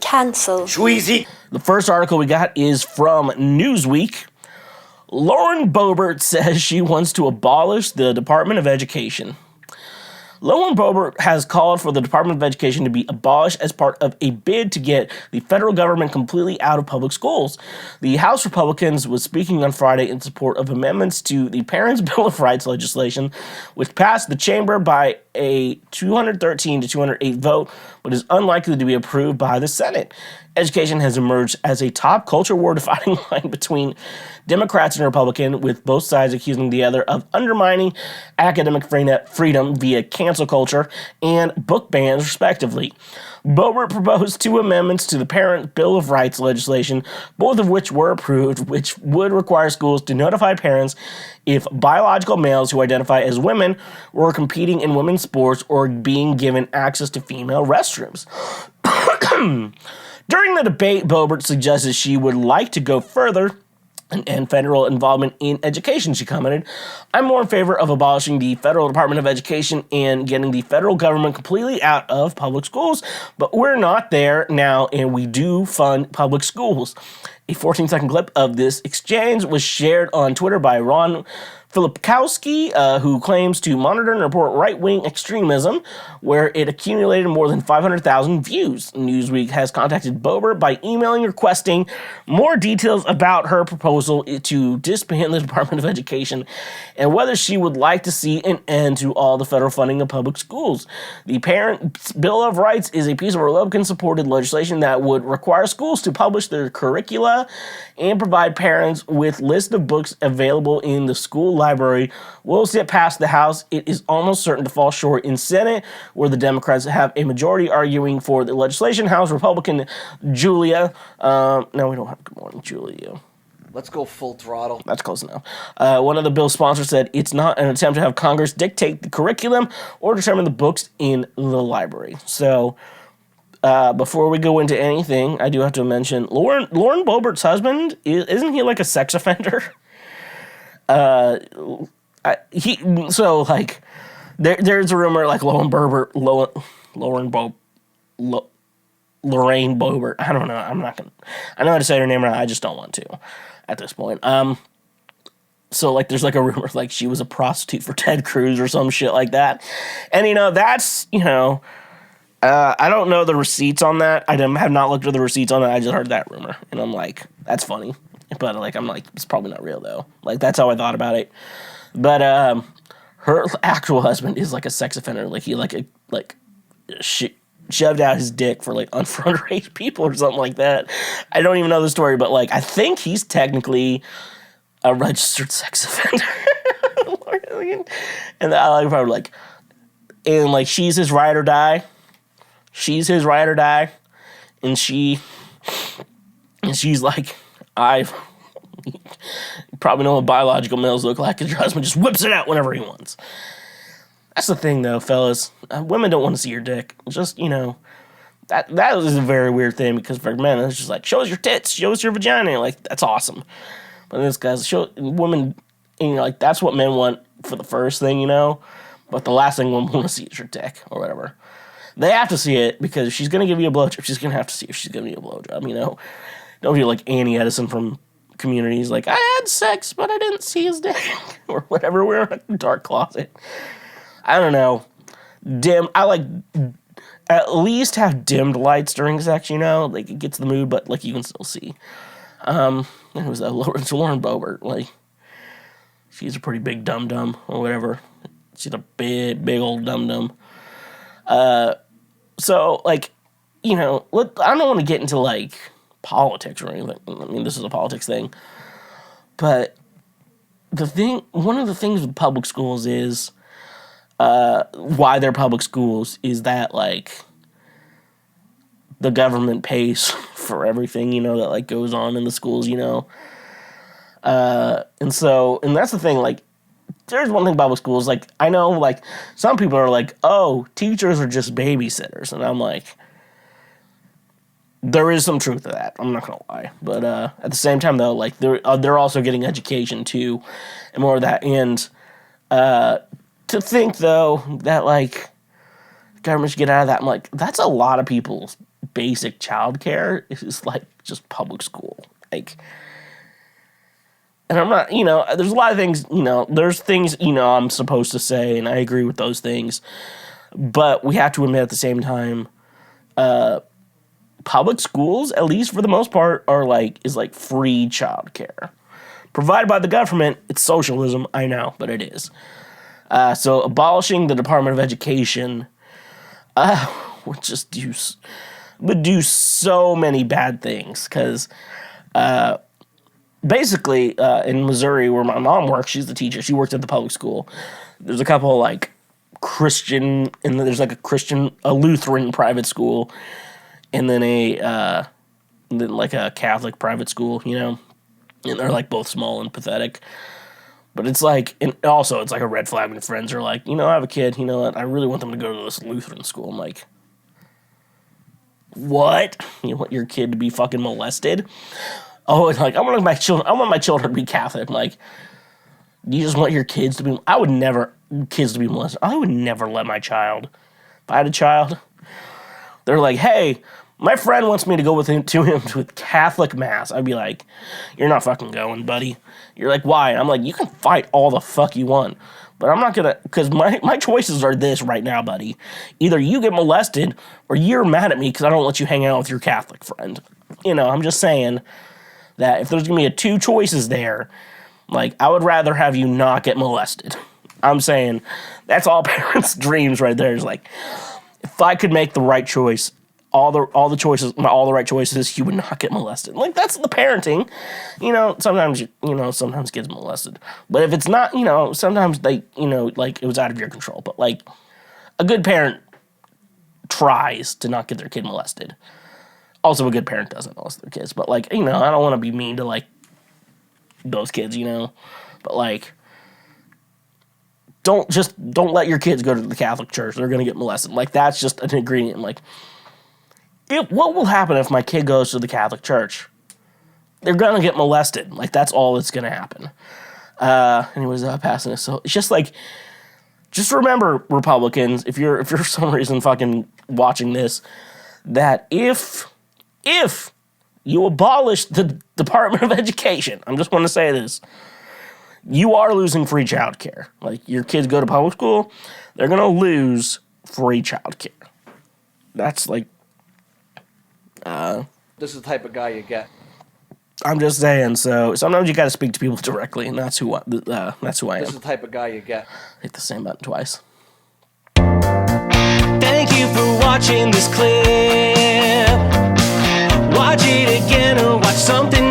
Cancelled. Schweezy. The first article we got is from Newsweek. Lauren Boebert says she wants to abolish the Department of Education. Lauren Boebert has called for the Department of Education to be abolished as part of a bid to get the federal government completely out of public schools. The House Republicans was speaking on Friday in support of amendments to the Parents' Bill of Rights legislation, which passed the chamber by a 213 to 208 vote, but is unlikely to be approved by the Senate. Education has emerged as a top culture war dividing line between Democrats and Republicans, with both sides accusing the other of undermining academic freedom via cancel culture and book bans, respectively. Boebert proposed two amendments to the Parents' Bill of Rights legislation, both of which were approved, which would require schools to notify parents if biological males who identify as women were competing in women's sports or being given access to female restrooms. During the debate, Boebert suggested she would like to go further and end federal involvement in education. She commented, "I'm more in favor of abolishing the Federal Department of Education and getting the federal government completely out of public schools, but we're not there now, and we do fund public schools." A 14-second clip of this exchange was shared on Twitter by Ron Filipkowski, who claims to monitor and report right-wing extremism, where it accumulated more than 500,000 views. Newsweek has contacted Boebert by emailing requesting more details about her proposal to disband the Department of Education and whether she would like to see an end to all the federal funding of public schools. The Parents' Bill of Rights is a piece of Republican-supported legislation that would require schools to publish their curricula and provide parents with lists of books available in the school library. Will it pass the House? It is almost certain to fall short in Senate, where the Democrats have a majority arguing for the legislation. House Republican Julia, no, we don't have good morning, Julia. Let's go full throttle. That's close enough. One of the bill's sponsors said it's not an attempt to have Congress dictate the curriculum or determine the books in the library. So, before we go into anything, I do have to mention Lauren Boebert's husband. Isn't he like a sex offender? There's a rumor like Lorraine Boebert. I don't know. I know how to say her name right. I just don't want to at this point. So like there's like a rumor like she was a prostitute for Ted Cruz or some shit like that. And that's, I don't know the receipts on that. I have not looked at the receipts on that. I just heard that rumor and I'm like, that's funny. But I'm like, it's probably not real though. Like that's how I thought about it. But her actual husband is like a sex offender. Like he shoved out his dick for like underage people or something like that. I don't even know the story, but like I think he's technically a registered sex offender. And I like probably like, and like she's his ride or die. She's his ride or die, and she's like, you probably know what biological males look like, because your husband just whips it out whenever he wants. That's the thing, though, fellas. Women don't want to see your dick. Just, that is a very weird thing, because for men, it's just like, show us your tits, show us your vagina. Like, that's awesome. But this guy's women, like, that's what men want for the first thing, But the last thing women want to see is your dick, or whatever. They have to see it, because if she's going to give you a blowjob, she's going to have to see if she's giving you a blowjob, Don't be like Annie Edison from Communities, like, I had sex, but I didn't see his dick, or whatever, we're in a dark closet. I don't know. I like, at least have dimmed lights during sex, like, it gets the mood, but, like, you can still see. It was Lauren Boebert, like, she's a pretty big dum-dum, or whatever. She's a big old dum-dum. So, like, I don't want to get into, like, politics or anything. I mean, this is a politics thing. But one of the things with public schools is, why they're public schools is that, like, the government pays for everything, that, like, goes on in the schools, and that's the thing, like, there's one thing about public schools, like, I know, like, some people are like, oh, teachers are just babysitters, and I'm like, there is some truth to that, I'm not gonna lie, but, at the same time, though, like, they're also getting education, too, and more of that, and, to think, though, that, like, government should get out of that, I'm like, that's a lot of people's basic childcare is like just public school. Like, and I'm not, there's a lot of things, there's things, I'm supposed to say, and I agree with those things. But we have to admit at the same time, public schools, at least for the most part, is free childcare. Provided by the government. It's socialism, I know, but it is. So abolishing the Department of Education would do so many bad things, because basically, in Missouri, where my mom works, she's the teacher. She works at the public school. There's a couple of Christian, and there's a Lutheran private school, and then a Catholic private school. And they're both small and pathetic. But it's and also it's a red flag when friends are I have a kid. You know what? I really want them to go to this Lutheran school. I'm like, what? You want your kid to be fucking molested? Oh, it's I want my children to be Catholic. I'm like, you just want your kids to be? I would never kids to be molested. I would never let my child. If I had a child, they're like, hey, my friend wants me to go with him to Catholic mass. I'd be like, you're not fucking going, buddy. You're like, why? And I'm like, you can fight all the fuck you want, but I'm not gonna, because my choices are this right now, buddy. Either you get molested or you're mad at me because I don't let you hang out with your Catholic friend. I'm just saying that if there's gonna be two choices there, I would rather have you not get molested. I'm saying that's all parents' dreams right there. Is if I could make the right choice, all the right choices, you would not get molested. That's the parenting. Sometimes kids molested. But if it's not, sometimes they, it was out of your control. But a good parent tries to not get their kid molested. Also, a good parent doesn't molest their kids. But I don't want to be mean to those kids, But don't let your kids go to the Catholic church. They're gonna get molested. That's just an ingredient. What will happen if my kid goes to the Catholic church? They're gonna get molested. That's all that's gonna happen. Anyways, passing this. So it's just remember, Republicans, if you're for some reason fucking watching this, that if you abolish the Department of Education, I'm just going to say this, you are losing free childcare. Your kids go to public school, they're gonna lose free childcare. That's this is the type of guy you get. I'm just saying. So sometimes you got to speak to people directly, and that's who I am. This is the type of guy you get. Hit the same button twice. Thank you for watching this clip. Watch it again or watch something